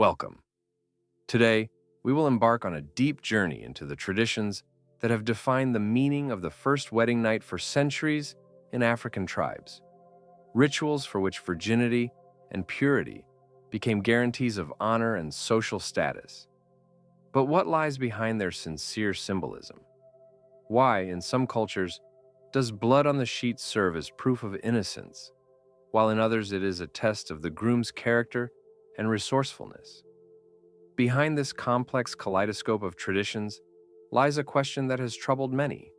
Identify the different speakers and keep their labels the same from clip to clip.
Speaker 1: Welcome. Today, we will embark on a deep journey into the traditions that have defined the meaning of the first wedding night for centuries in African tribes. Rituals for which virginity and purity became guarantees of honor and social status. But what lies behind their sincere symbolism? Why, in some cultures, does blood on the sheet serve as proof of innocence, while in others it is a test of the groom's character and resourcefulness? Behind this complex kaleidoscope of traditions lies a question that has troubled many.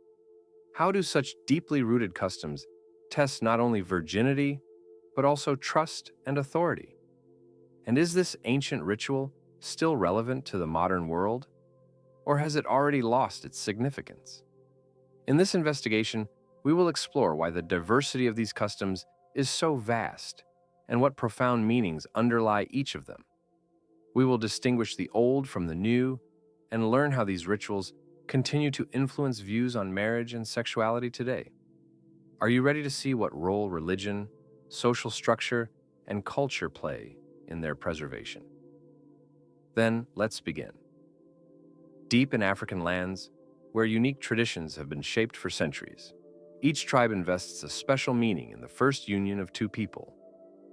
Speaker 1: How do such deeply rooted customs test not only virginity, but also trust and authority? And is this ancient ritual still relevant to the modern world? Or has it already lost its significance? In this investigation, we will explore why the diversity of these customs is so vast and what profound meanings underlie each of them. We will distinguish the old from the new and learn how these rituals continue to influence views on marriage and sexuality today. Are you ready to see what role religion, social structure, and culture play in their preservation? Then, let's begin. Deep in African lands, where unique traditions have been shaped for centuries, each tribe invests a special meaning in the first union of two people,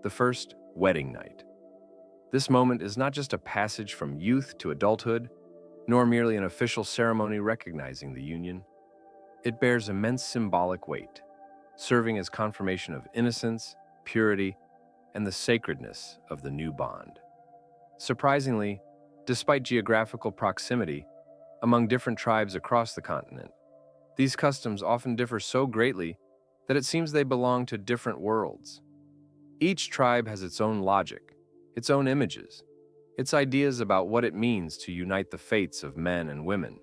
Speaker 1: the first wedding night. This moment is not just a passage from youth to adulthood, nor merely an official ceremony recognizing the union. It bears immense symbolic weight, serving as confirmation of innocence, purity, and the sacredness of the new bond. Surprisingly, despite geographical proximity among different tribes across the continent, these customs often differ so greatly that it seems they belong to different worlds. Each tribe has its own logic, its own images, its ideas about what it means to unite the fates of men and women,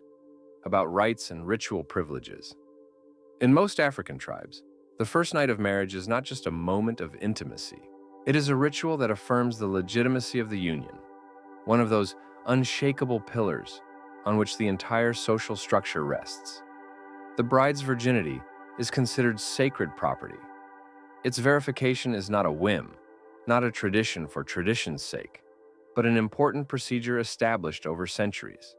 Speaker 1: about rights and ritual privileges. In most African tribes, the first night of marriage is not just a moment of intimacy. It is a ritual that affirms the legitimacy of the union, one of those unshakable pillars on which the entire social structure rests. The bride's virginity is considered sacred property. Its verification is not a whim, not a tradition for tradition's sake, but an important procedure established over centuries.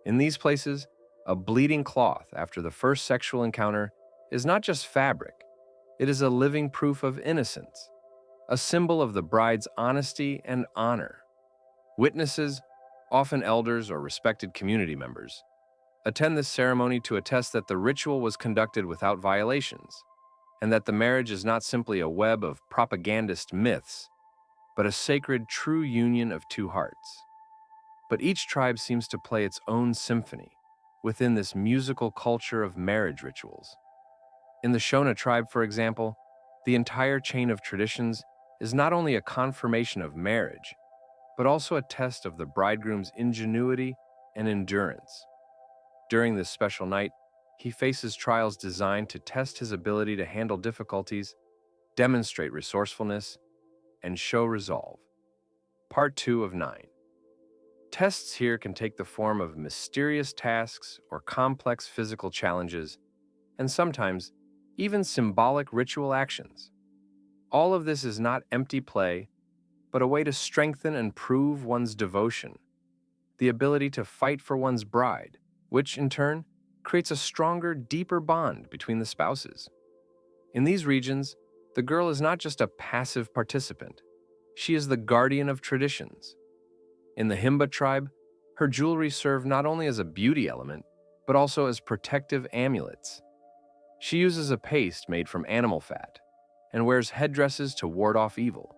Speaker 1: In these places, a bleeding cloth after the first sexual encounter is not just fabric, it is a living proof of innocence, a symbol of the bride's honesty and honor. Witnesses, often elders or respected community members, attend this ceremony to attest that the ritual was conducted without violations, and that the marriage is not simply a web of propagandist myths, but a sacred, true union of two hearts. But each tribe seems to play its own symphony within this musical culture of marriage rituals. In the Shona tribe, for example, the entire chain of traditions is not only a confirmation of marriage, but also a test of the bridegroom's ingenuity and endurance. During this special night, he faces trials designed to test his ability to handle difficulties, demonstrate resourcefulness, and show resolve. Part 2 of 9. Tests here can take the form of mysterious tasks or complex physical challenges, and sometimes even symbolic ritual actions. All of this is not empty play, but a way to strengthen and prove one's devotion, the ability to fight for one's bride, which, in turn, creates a stronger, deeper bond between the spouses. In these regions, the girl is not just a passive participant. She is the guardian of traditions. In the Himba tribe, her jewelry served not only as a beauty element, but also as protective amulets. She uses a paste made from animal fat and wears headdresses to ward off evil,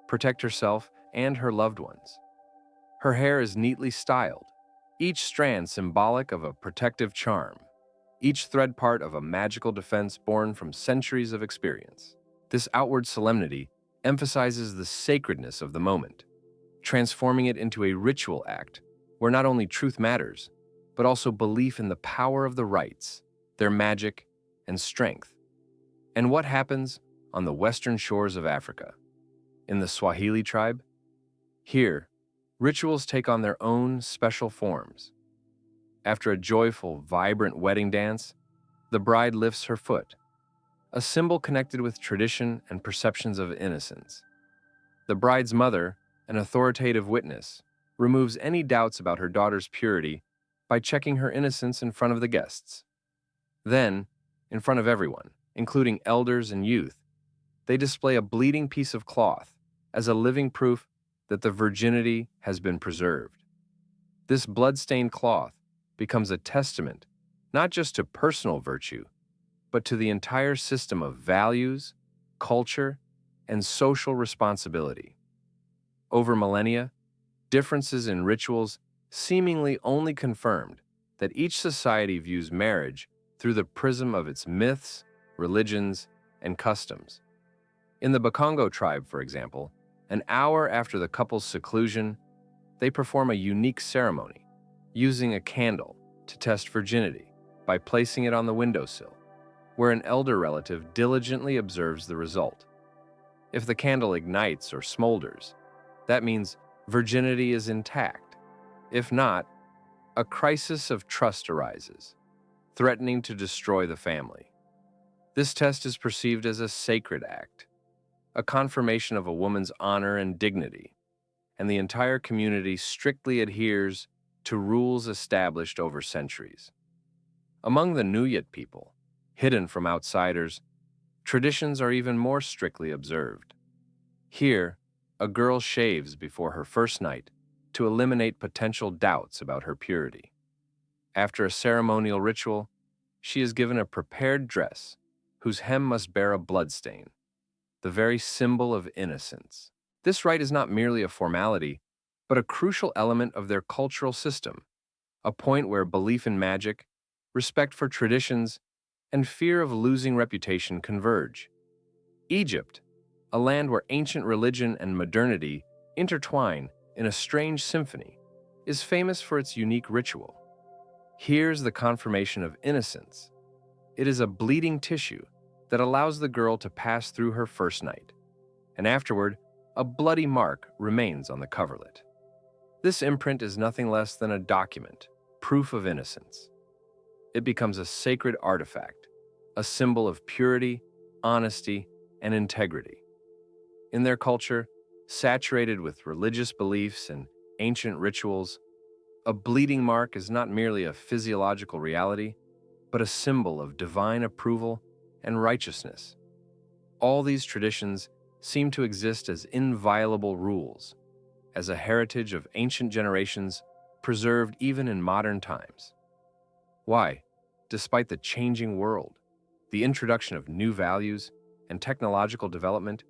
Speaker 1: protect herself and her loved ones. Her hair is neatly styled, each strand symbolic of a protective charm, each thread part of a magical defense born from centuries of experience. This outward solemnity emphasizes the sacredness of the moment, transforming it into a ritual act where not only truth matters, but also belief in the power of the rites, their magic, and strength. And what happens on the western shores of Africa? In the Swahili tribe? Here, rituals take on their own special forms. After a joyful, vibrant wedding dance, the bride lifts her foot, a symbol connected with tradition and perceptions of innocence. The bride's mother, an authoritative witness, removes any doubts about her daughter's purity by checking her innocence in front of the guests. Then, in front of everyone, including elders and youth, they display a bleeding piece of cloth as a living proof that the virginity has been preserved. This blood-stained cloth becomes a testament not just to personal virtue, but to the entire system of values, culture, and social responsibility. Over millennia, differences in rituals seemingly only confirmed that each society views marriage through the prism of its myths, religions, and customs. In the Bakongo tribe, for example, an hour after the couple's seclusion, they perform a unique ceremony, using a candle to test virginity by placing it on the windowsill, where an elder relative diligently observes the result. If the candle ignites or smolders, that means virginity is intact. If not, a crisis of trust arises, threatening to destroy the family. This test is perceived as a sacred act, a confirmation of a woman's honor and dignity, and the entire community strictly adheres to rules established over centuries. Among the Nuyat people, hidden from outsiders, traditions are even more strictly observed. Here, a girl shaves before her first night to eliminate potential doubts about her purity. After a ceremonial ritual, she is given a prepared dress whose hem must bear a bloodstain, the very symbol of innocence. This rite is not merely a formality, but a crucial element of their cultural system, a point where belief in magic, respect for traditions, and fear of losing reputation converge. Egypt, a land where ancient religion and modernity intertwine in a strange symphony, is famous for its unique ritual. Here's the confirmation of innocence. It is a bleeding tissue that allows the girl to pass through her first night, and afterward, a bloody mark remains on the coverlet. This imprint is nothing less than a document, proof of innocence. It becomes a sacred artifact, a symbol of purity, honesty, and integrity. In their culture, saturated with religious beliefs and ancient rituals, a bleeding mark is not merely a physiological reality, but a symbol of divine approval and righteousness. All these traditions seem to exist as inviolable rules, as a heritage of ancient generations preserved even in modern times. Why, despite the changing world, the introduction of new values, and technological development,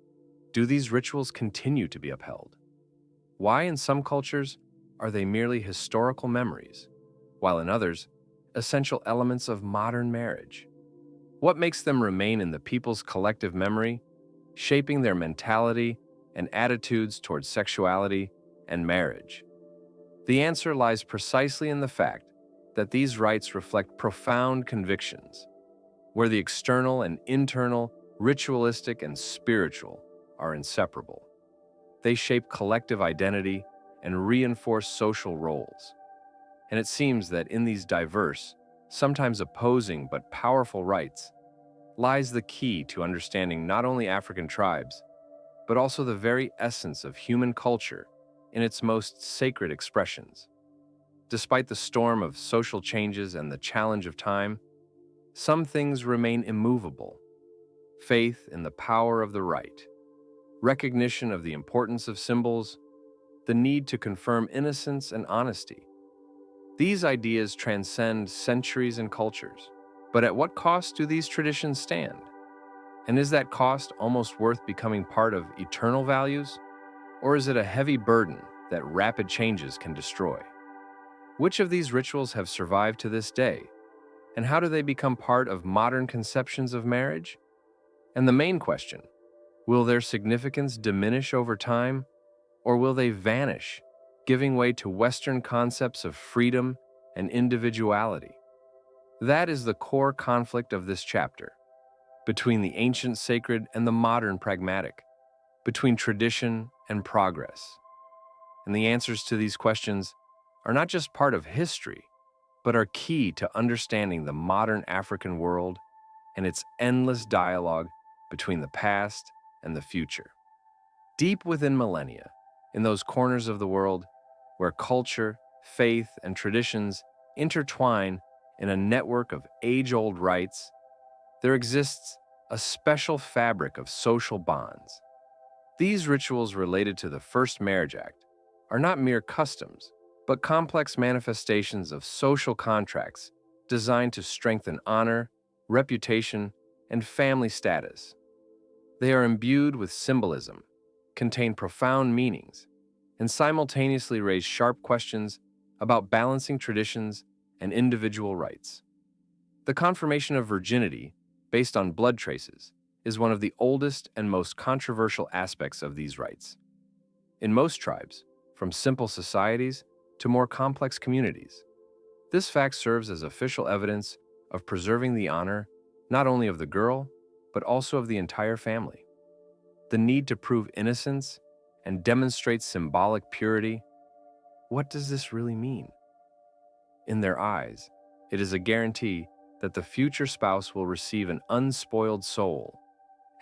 Speaker 1: do these rituals continue to be upheld? Why in some cultures are they merely historical memories, while in others, essential elements of modern marriage? What makes them remain in the people's collective memory, shaping their mentality and attitudes towards sexuality and marriage? The answer lies precisely in the fact that these rites reflect profound convictions, where the external and internal, ritualistic and spiritual, are inseparable. They shape collective identity and reinforce social roles. And it seems that in these diverse, sometimes opposing but powerful rites, lies the key to understanding not only African tribes, but also the very essence of human culture in its most sacred expressions. Despite the storm of social changes and the challenge of time, some things remain immovable. Faith in the power of the rite, recognition of the importance of symbols, the need to confirm innocence and honesty. These ideas transcend centuries and cultures. But at what cost do these traditions stand? And is that cost almost worth becoming part of eternal values? Or is it a heavy burden that rapid changes can destroy? Which of these rituals have survived to this day? And how do they become part of modern conceptions of marriage? And the main question, will their significance diminish over time, or will they vanish, giving way to Western concepts of freedom and individuality? That is the core conflict of this chapter, between the ancient sacred and the modern pragmatic, between tradition and progress. And the answers to these questions are not just part of history, but are key to understanding the modern African world and its endless dialogue between the past and the future. Deep within millennia, in those corners of the world where culture, faith, and traditions intertwine in a network of age-old rites, there exists a special fabric of social bonds. These rituals related to the First Marriage Act are not mere customs, but complex manifestations of social contracts designed to strengthen honor, reputation, and family status. They are imbued with symbolism, contain profound meanings, and simultaneously raise sharp questions about balancing traditions and individual rights. The confirmation of virginity, based on blood traces, is one of the oldest and most controversial aspects of these rites. In most tribes, from simple societies to more complex communities, this fact serves as official evidence of preserving the honor not only of the girl, but also of the entire family. The need to prove innocence and demonstrate symbolic purity. What does this really mean? In their eyes, it is a guarantee that the future spouse will receive an unspoiled soul,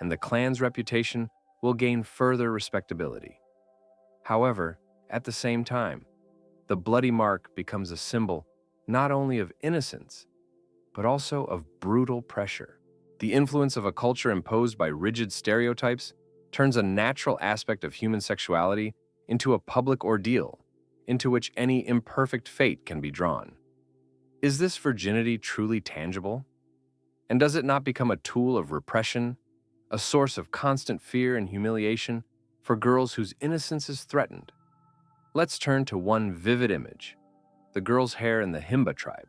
Speaker 1: and the clan's reputation will gain further respectability. However, at the same time, the bloody mark becomes a symbol not only of innocence, but also of brutal pressure. The influence of a culture imposed by rigid stereotypes turns a natural aspect of human sexuality into a public ordeal, into which any imperfect fate can be drawn. Is this virginity truly tangible? And does it not become a tool of repression, a source of constant fear and humiliation for girls whose innocence is threatened? Let's turn to one vivid image: the girl's hair in the Himba tribe.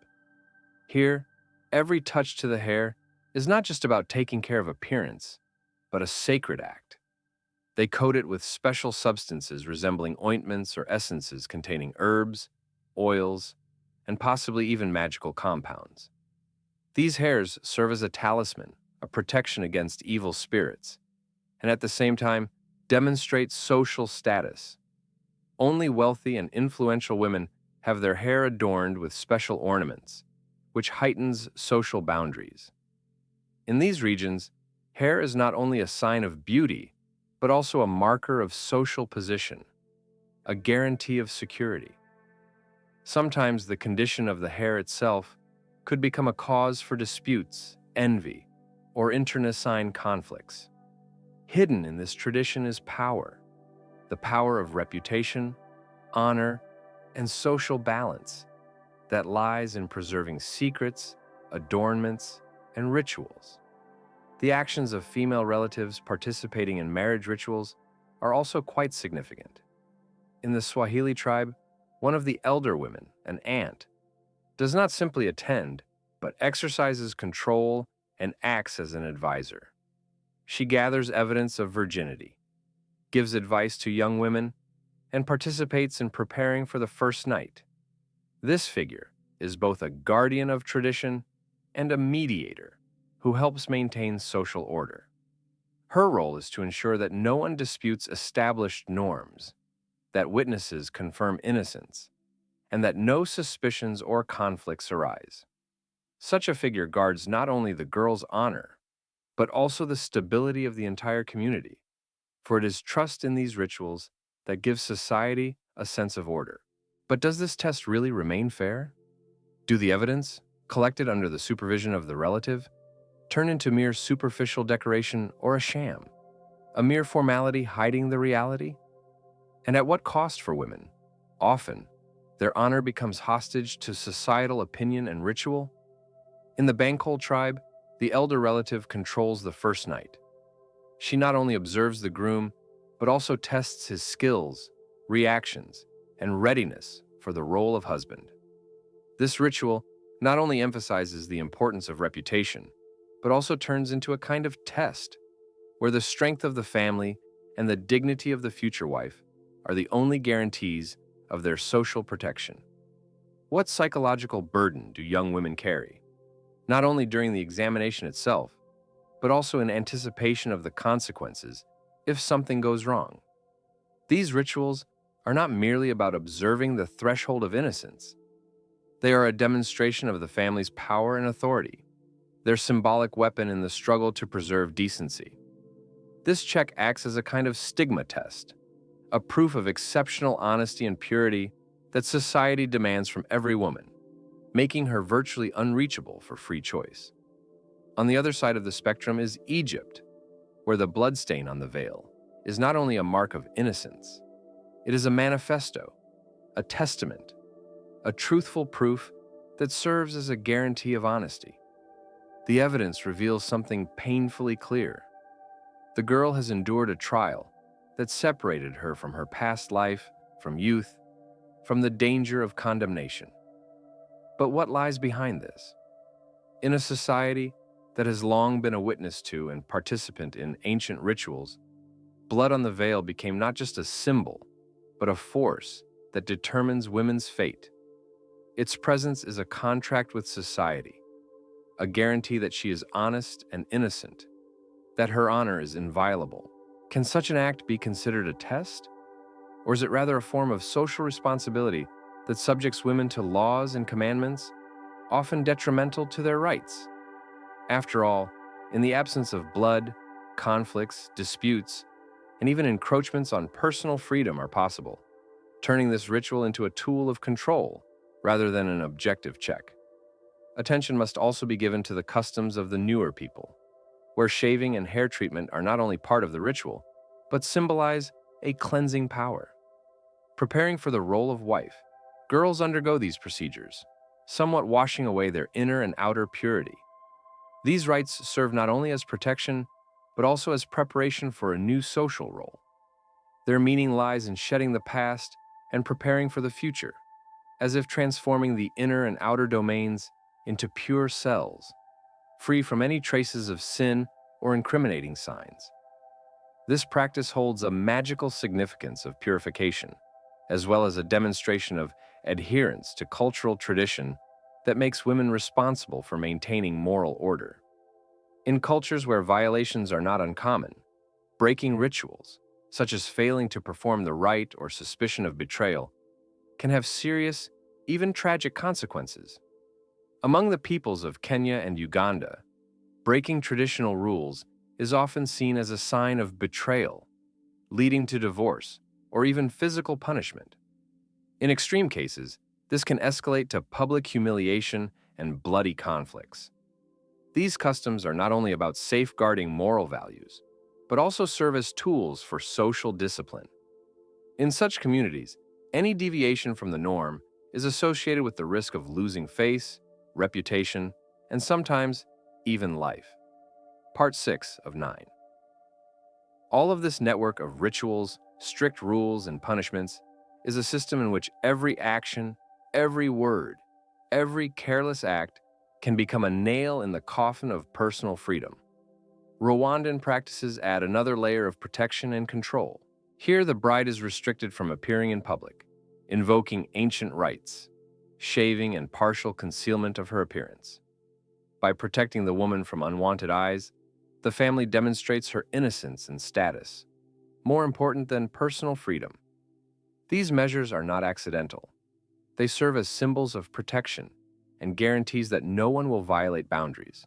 Speaker 1: Here, every touch to the hair is not just about taking care of appearance, but a sacred act. They coat it with special substances resembling ointments or essences containing herbs, oils, and possibly even magical compounds. These hairs serve as a talisman, a protection against evil spirits, and at the same time demonstrate social status. Only wealthy and influential women have their hair adorned with special ornaments, which heightens social boundaries. In these regions, hair is not only a sign of beauty, but also a marker of social position, a guarantee of security. Sometimes the condition of the hair itself could become a cause for disputes, envy, or internecine conflicts. Hidden in this tradition is power, the power of reputation, honor, and social balance that lies in preserving secrets, adornments, and rituals. The actions of female relatives participating in marriage rituals are also quite significant. In the Swahili tribe, one of the elder women, an aunt, does not simply attend, but exercises control and acts as an advisor. She gathers evidence of virginity, gives advice to young women, and participates in preparing for the first night. This figure is both a guardian of tradition and a mediator who helps maintain social order. Her role is to ensure that no one disputes established norms, that witnesses confirm innocence, and that no suspicions or conflicts arise. Such a figure guards not only the girl's honor, but also the stability of the entire community, for it is trust in these rituals that gives society a sense of order. But does this test really remain fair? Do the evidence, collected under the supervision of the relative, turn into mere superficial decoration or a sham, a mere formality hiding the reality? And at what cost for women? Often, their honor becomes hostage to societal opinion and ritual. In the Bankole tribe, the elder relative controls the first night. She not only observes the groom, but also tests his skills, reactions, and readiness for the role of husband. This ritual not only emphasizes the importance of reputation, but also turns into a kind of test, where the strength of the family and the dignity of the future wife are the only guarantees of their social protection. What psychological burden do young women carry, not only during the examination itself, but also in anticipation of the consequences if something goes wrong? These rituals are not merely about observing the threshold of innocence. They are a demonstration of the family's power and authority, their symbolic weapon in the struggle to preserve decency. This check acts as a kind of stigma test, a proof of exceptional honesty and purity that society demands from every woman, making her virtually unreachable for free choice. On the other side of the spectrum is Egypt, where the bloodstain on the veil is not only a mark of innocence, it is a manifesto, a testament, a truthful proof that serves as a guarantee of honesty. The evidence reveals something painfully clear. The girl has endured a trial that separated her from her past life, from youth, from the danger of condemnation. But what lies behind this? In a society that has long been a witness to and participant in ancient rituals, blood on the veil became not just a symbol, but a force that determines women's fate. Its presence is a contract with society, a guarantee that she is honest and innocent, that her honor is inviolable. Can such an act be considered a test? Or is it rather a form of social responsibility that subjects women to laws and commandments, often detrimental to their rights? After all, in the absence of blood, conflicts, disputes, and even encroachments on personal freedom are possible, turning this ritual into a tool of control rather than an objective check. Attention must also be given to the customs of the newer people, where shaving and hair treatment are not only part of the ritual, but symbolize a cleansing power. Preparing for the role of wife, girls undergo these procedures, somewhat washing away their inner and outer purity. These rites serve not only as protection, but also as preparation for a new social role. Their meaning lies in shedding the past and preparing for the future, as if transforming the inner and outer domains into pure cells, free from any traces of sin or incriminating signs. This practice holds a magical significance of purification, as well as a demonstration of adherence to cultural tradition that makes women responsible for maintaining moral order. In cultures where violations are not uncommon, breaking rituals, such as failing to perform the rite or suspicion of betrayal, can have serious, even tragic consequences. Among the peoples of Kenya and Uganda, breaking traditional rules is often seen as a sign of betrayal, leading to divorce or even physical punishment. In extreme cases, this can escalate to public humiliation and bloody conflicts. These customs are not only about safeguarding moral values, but also serve as tools for social discipline. In such communities, any deviation from the norm is associated with the risk of losing face, reputation, and sometimes even life. Part 6 of 9. All of this network of rituals, strict rules, and punishments is a system in which every action, every word, every careless act can become a nail in the coffin of personal freedom. Rwandan practices add another layer of protection and control. Here, the bride is restricted from appearing in public, invoking ancient rites, shaving and partial concealment of her appearance. By protecting the woman from unwanted eyes, the family demonstrates her innocence and status, more important than personal freedom. These measures are not accidental. They serve as symbols of protection and guarantees that no one will violate boundaries,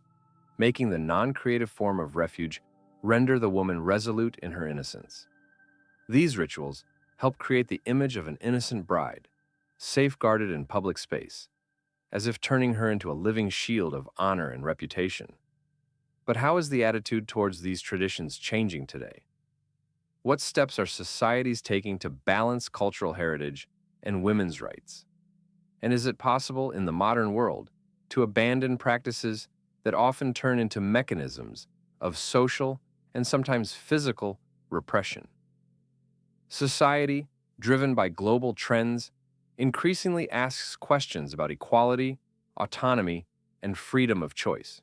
Speaker 1: making the non-creative form of refuge render the woman resolute in her innocence. These rituals help create the image of an innocent bride, safeguarded in public space, as if turning her into a living shield of honor and reputation. But how is the attitude towards these traditions changing today? What steps are societies taking to balance cultural heritage and women's rights? And is it possible in the modern world to abandon practices that often turn into mechanisms of social and sometimes physical repression? Society, driven by global trends, increasingly asks questions about equality, autonomy, and freedom of choice.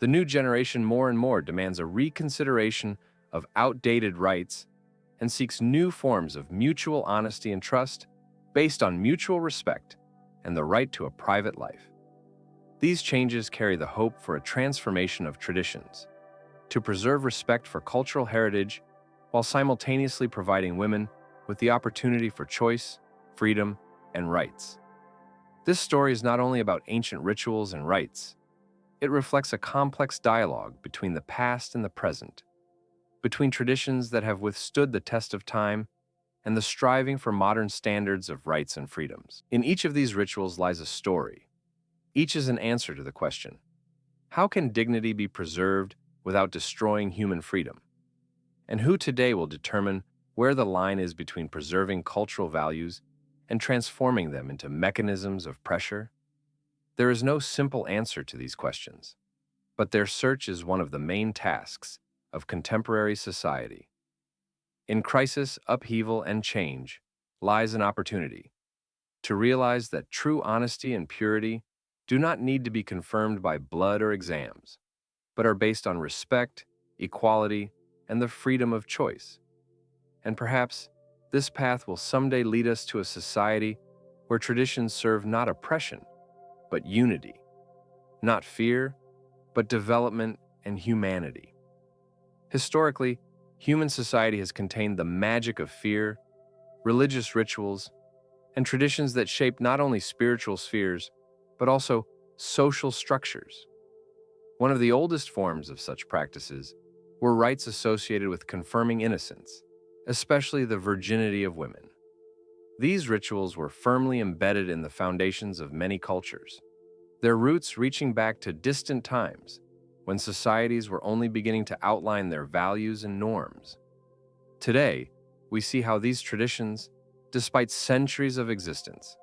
Speaker 1: The new generation more and more demands a reconsideration of outdated rights and seeks new forms of mutual honesty and trust based on mutual respect and the right to a private life. These changes carry the hope for a transformation of traditions, to preserve respect for cultural heritage while simultaneously providing women with the opportunity for choice, freedom, and rights. This story is not only about ancient rituals and rites, it reflects a complex dialogue between the past and the present, between traditions that have withstood the test of time and the striving for modern standards of rights and freedoms. In each of these rituals lies a story. Each is an answer to the question, how can dignity be preserved without destroying human freedom? And who today will determine where the line is between preserving cultural values and transforming them into mechanisms of pressure? There is no simple answer to these questions, but their search is one of the main tasks of contemporary society. In crisis, upheaval, and change lies an opportunity to realize that true honesty and purity do not need to be confirmed by blood or exams, but are based on respect, equality, and the freedom of choice. And perhaps this path will someday lead us to a society where traditions serve not oppression, but unity, not fear, but development and humanity. Historically, human society has contained the magic of fear, religious rituals, and traditions that shape not only spiritual spheres, but also social structures. One of the oldest forms of such practices were rites associated with confirming innocence, especially the virginity of women. These rituals were firmly embedded in the foundations of many cultures, their roots reaching back to distant times when societies were only beginning to outline their values and norms. Today, we see how these traditions, despite centuries of existence,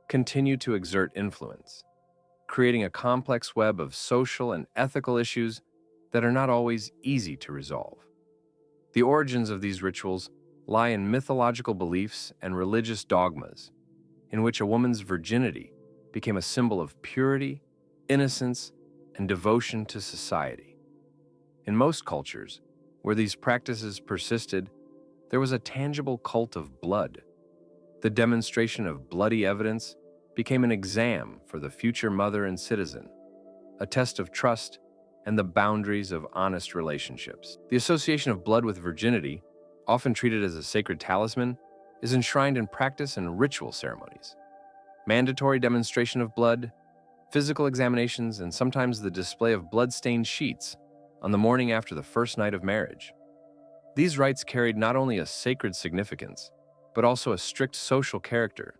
Speaker 1: continue to exert influence, creating a complex web of social and ethical issues that are not always easy to resolve. The origins of these rituals lie in mythological beliefs and religious dogmas, in which a woman's virginity became a symbol of purity, innocence, and devotion to society. In most cultures, where these practices persisted, there was a tangible cult of blood. The demonstration of bloody evidence became an exam for the future mother and citizen, a test of trust and the boundaries of honest relationships. The association of blood with virginity, often treated as a sacred talisman, is enshrined in practice and ritual ceremonies. Mandatory demonstration of blood, physical examinations, and sometimes the display of blood-stained sheets on the morning after the first night of marriage. These rites carried not only a sacred significance, but also a strict social character,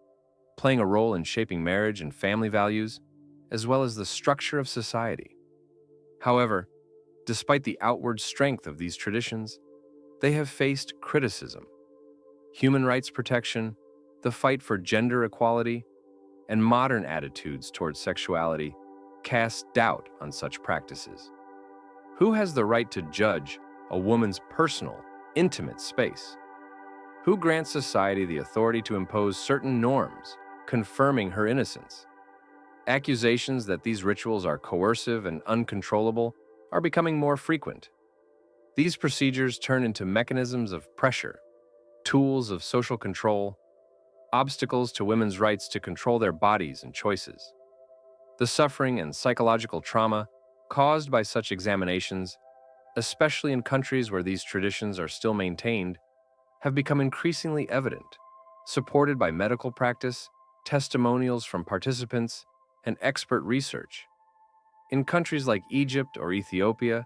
Speaker 1: playing a role in shaping marriage and family values, as well as the structure of society. However, despite the outward strength of these traditions, they have faced criticism. Human rights protection, the fight for gender equality, and modern attitudes towards sexuality cast doubt on such practices. Who has the right to judge a woman's personal, intimate space? Who grants society the authority to impose certain norms, confirming her innocence? Accusations that these rituals are coercive and uncontrollable are becoming more frequent. These procedures turn into mechanisms of pressure, tools of social control, obstacles to women's rights to control their bodies and choices. The suffering and psychological trauma caused by such examinations, especially in countries where these traditions are still maintained, have become increasingly evident, supported by medical practice, testimonials from participants, and expert research. In countries like Egypt or Ethiopia,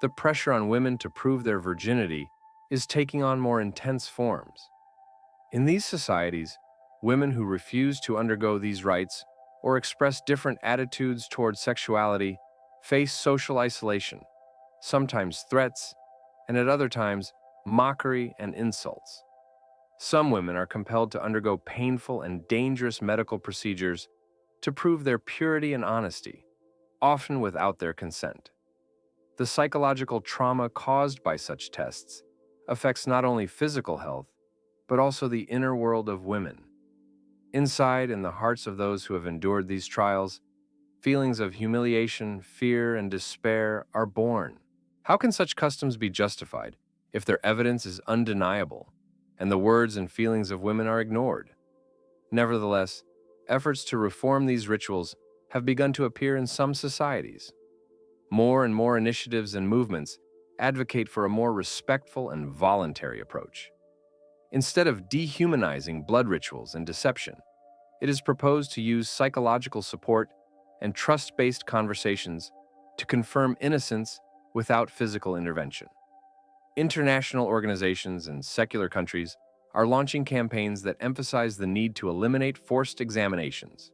Speaker 1: the pressure on women to prove their virginity is taking on more intense forms. In these societies, women who refuse to undergo these rites or express different attitudes toward sexuality face social isolation, sometimes threats, and at other times, mockery and insults. Some women are compelled to undergo painful and dangerous medical procedures to prove their purity and honesty, often without their consent. The psychological trauma caused by such tests affects not only physical health, but also the inner world of women. Inside, in the hearts of those who have endured these trials, feelings of humiliation, fear, and despair are born. How can such customs be justified if their evidence is undeniable and the words and feelings of women are ignored? Nevertheless, efforts to reform these rituals have begun to appear in some societies. More and more initiatives and movements advocate for a more respectful and voluntary approach. Instead of dehumanizing blood rituals and deception, it is proposed to use psychological support and trust-based conversations to confirm innocence without physical intervention. International organizations and secular countries are launching campaigns that emphasize the need to eliminate forced examinations.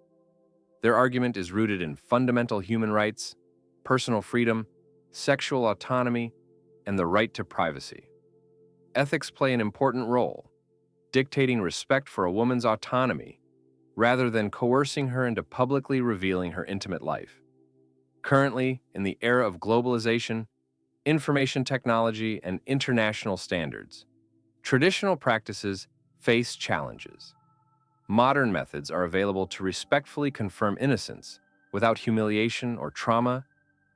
Speaker 1: Their argument is rooted in fundamental human rights, personal freedom, sexual autonomy, and the right to privacy. Ethics play an important role, dictating respect for a woman's autonomy rather than coercing her into publicly revealing her intimate life. Currently, in the era of globalization, information technology, and international standards, traditional practices face challenges. Modern methods are available to respectfully confirm innocence without humiliation or trauma,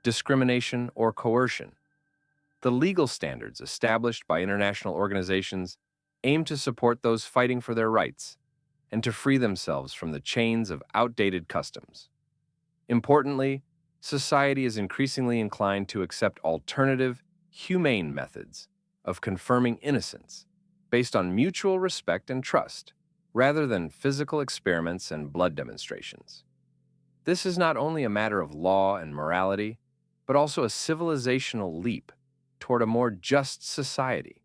Speaker 1: discrimination, or coercion. The legal standards established by international organizations aim to support those fighting for their rights and to free themselves from the chains of outdated customs. Importantly, society is increasingly inclined to accept alternative, humane methods of confirming innocence based on mutual respect and trust, rather than physical experiments and blood demonstrations. This is not only a matter of law and morality, but also a civilizational leap toward a more just society,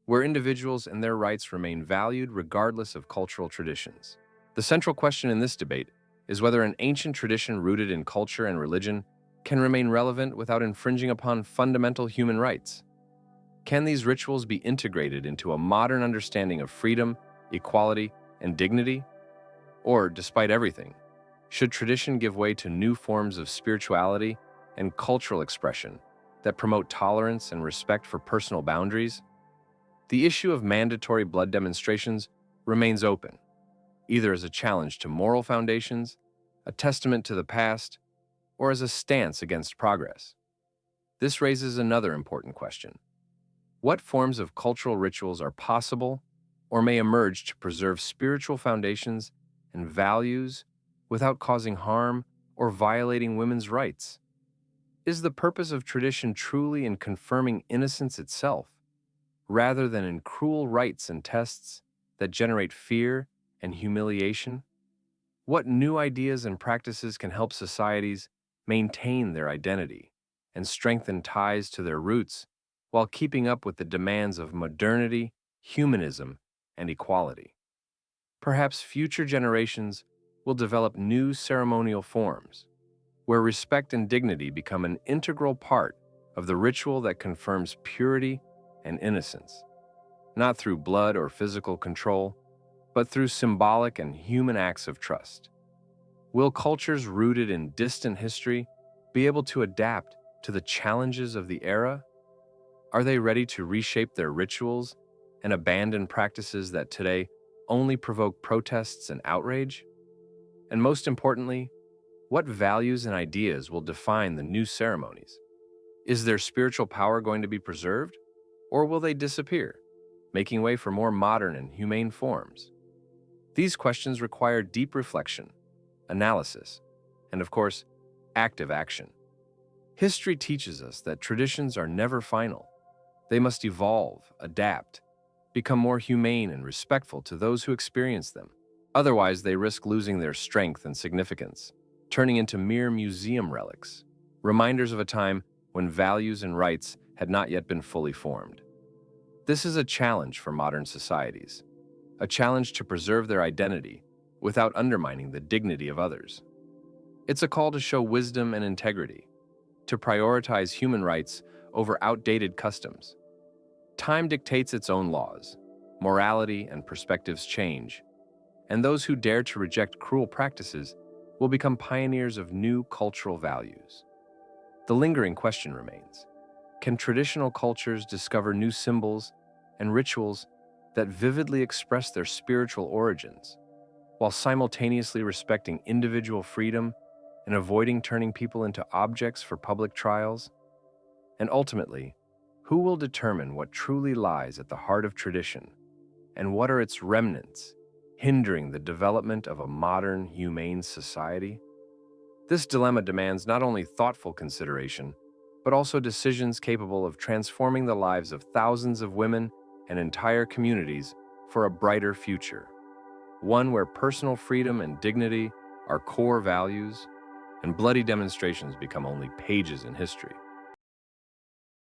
Speaker 1: where individuals and their rights remain valued regardless of cultural traditions. The central question in this debate is whether an ancient tradition rooted in culture and religion can remain relevant without infringing upon fundamental human rights. Can these rituals be integrated into a modern understanding of freedom, equality, and dignity? Or, despite everything, should tradition give way to new forms of spirituality and cultural expression that promote tolerance and respect for personal boundaries? The issue of mandatory blood demonstrations remains open, either as a challenge to moral foundations, a testament to the past, or as a stance against progress. This raises another important question. What forms of cultural rituals are possible or may emerge to preserve spiritual foundations and values without causing harm or violating women's rights? Is the purpose of tradition truly in confirming innocence itself, rather than in cruel rites and tests that generate fear and humiliation? What new ideas and practices can help societies maintain their identity and strengthen ties to their roots while keeping up with the demands of modernity, humanism, and equality? Perhaps future generations will develop new ceremonial forms where respect and dignity become an integral part of the ritual that confirms purity and innocence, not through blood or physical control, but through symbolic and human acts of trust. Will cultures rooted in distant history be able to adapt to the challenges of the era? Are they ready to reshape their rituals and abandon practices that today only provoke protests and outrage? And most importantly, what values and ideas will define the new ceremonies? Is their spiritual power going to be preserved, or will they disappear, making way for more modern and humane forms? These questions require deep reflection, analysis, and of course, active action. History teaches us that traditions are never final. They must evolve, adapt, become more humane and respectful to those who experience them. Otherwise, they risk losing their strength and significance, turning into mere museum relics, reminders of a time when values and rights had not yet been fully formed. This is a challenge for modern societies, a challenge to preserve their identity without undermining the dignity of others. It's a call to show wisdom and integrity, to prioritize human rights over outdated customs. Time dictates its own laws, morality and perspectives change, and those who dare to reject cruel practices will become pioneers of new cultural values. The lingering question remains: can traditional cultures discover new symbols and rituals that vividly express their spiritual origins, while simultaneously respecting individual freedom and avoiding turning people into objects for public trials? And ultimately, who will determine what truly lies at the heart of tradition, and what are its remnants hindering the development of a modern, humane society? This dilemma demands not only thoughtful consideration, but also decisions capable of transforming the lives of thousands of women and entire communities for a brighter future, one where personal freedom and dignity are core values, and bloody demonstrations become only pages in history.